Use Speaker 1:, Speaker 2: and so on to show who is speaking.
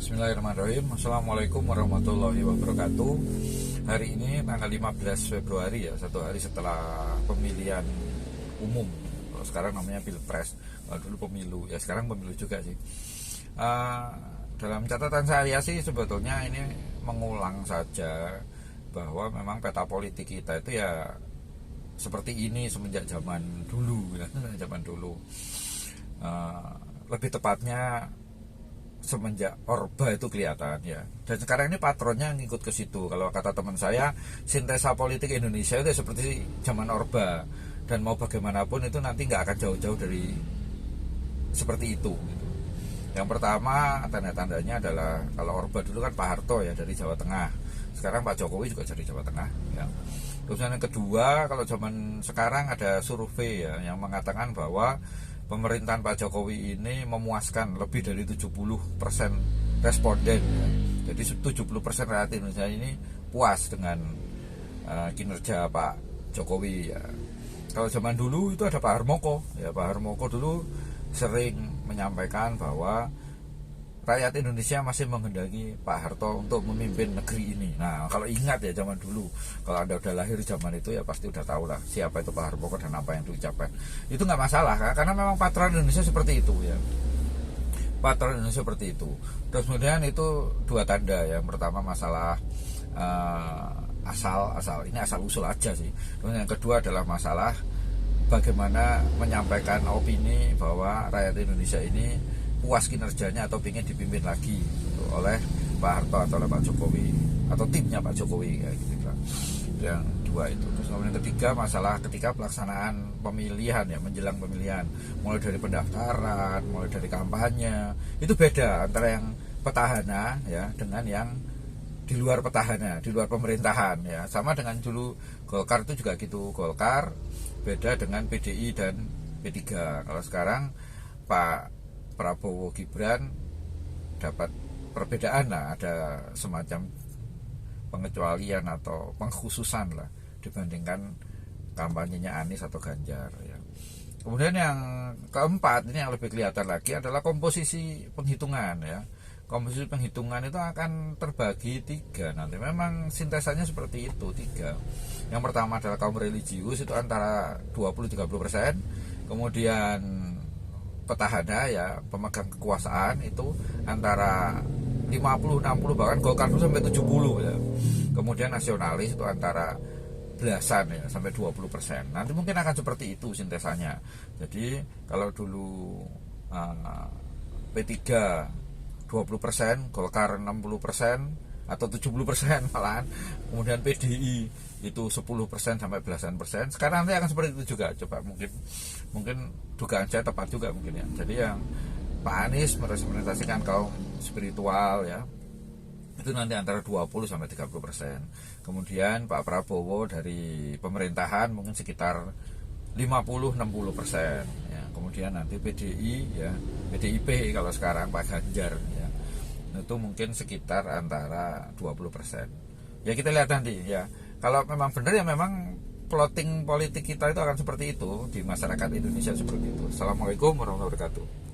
Speaker 1: Bismillahirrahmanirrahim. Assalamualaikum warahmatullahi wabarakatuh. Hari ini tanggal 15 Februari ya, satu hari setelah pemilihan umum. Kalau sekarang namanya Pilpres, kalau dulu pemilu. Ya sekarang pemilu juga sih. Dalam catatan saya sih sebetulnya ini mengulang saja bahwa memang peta politik kita itu ya seperti ini semenjak zaman dulu ya, zaman dulu. Lebih tepatnya semenjak Orba itu kelihatan ya. Dan sekarang ini patronnya ngikut ke situ. Kalau kata teman saya, sintesa politik Indonesia itu seperti zaman Orba. Dan mau bagaimanapun itu nanti nggak akan jauh-jauh dari seperti itu gitu. Yang pertama tanda-tandanya adalah kalau Orba dulu kan Pak Harto ya dari Jawa Tengah. Sekarang Pak Jokowi juga dari Jawa Tengah ya. Terus yang kedua, kalau zaman sekarang ada survei ya yang mengatakan bahwa pemerintahan Pak Jokowi ini memuaskan lebih dari 70% responden ya. Jadi 70% rakyat Indonesia ini puas dengan kinerja Pak Jokowi ya. Kalau zaman dulu itu ada Pak Harmoko ya. Pak Harmoko dulu sering menyampaikan bahwa rakyat Indonesia masih menghendaki Pak Harto untuk memimpin negeri ini. Nah, kalau ingat ya zaman dulu, kalau Anda udah lahir zaman itu ya pasti udah tahu lah siapa itu Pak Harto dan apa yang diucapkan. Itu nggak masalah karena memang patron Indonesia seperti itu ya. Patron Indonesia seperti itu. Terus kemudian itu dua tanda ya. Yang pertama masalah asal ini asal usul aja sih. Kemudian yang kedua adalah masalah bagaimana menyampaikan opini bahwa rakyat Indonesia ini puas kinerjanya atau ingin dipimpin lagi gitu, oleh Pak Harto atau oleh Pak Jokowi atau timnya Pak Jokowi kayak gitu kan. Yang dua itu. Terus kemudian ketiga masalah ketika pelaksanaan pemilihan ya, menjelang pemilihan, mulai dari pendaftaran, mulai dari kampanye, itu beda antara yang petahana ya dengan yang di luar petahana, di luar pemerintahan ya. Sama dengan dulu Golkar itu juga gitu. Golkar beda dengan PDI dan P3. Kalau sekarang Pak Prabowo Gibran dapat perbedaan lah, ada semacam pengecualian atau pengkhususan lah dibandingkan kampanyenya Anies atau Ganjar ya. Kemudian yang keempat ini yang lebih kelihatan lagi adalah komposisi penghitungan ya. Komposisi penghitungan itu akan terbagi tiga nanti. Memang sintesanya seperti itu tiga. Yang pertama adalah kaum religius itu antara 20-30%. Kemudian petahana ya, pemegang kekuasaan itu antara 50-60, bahkan Golkar itu sampai 70 ya. Kemudian nasionalis itu antara belasan ya sampai 20%. Nanti mungkin akan seperti itu sintesanya. Jadi kalau dulu P3 20%, Golkar 60% atau 70% malahan, kemudian PDI itu 10% sampai belasan persen. Sekarang nanti akan seperti itu juga. Coba mungkin dugaan saya tepat juga mungkin ya. Jadi yang Pak Anies merepresentasikan kaum spiritual ya, itu nanti antara 20 sampai 30%. Kemudian Pak Prabowo dari pemerintahan mungkin sekitar 50-60% ya. Kemudian nanti PDI ya, PDIP kalau sekarang Pak Ganjar ya, itu mungkin sekitar antara 20%. Ya kita lihat nanti ya. Kalau memang benar ya memang plotting politik kita itu akan seperti itu di masyarakat Indonesia seperti itu. Assalamualaikum warahmatullahi wabarakatuh.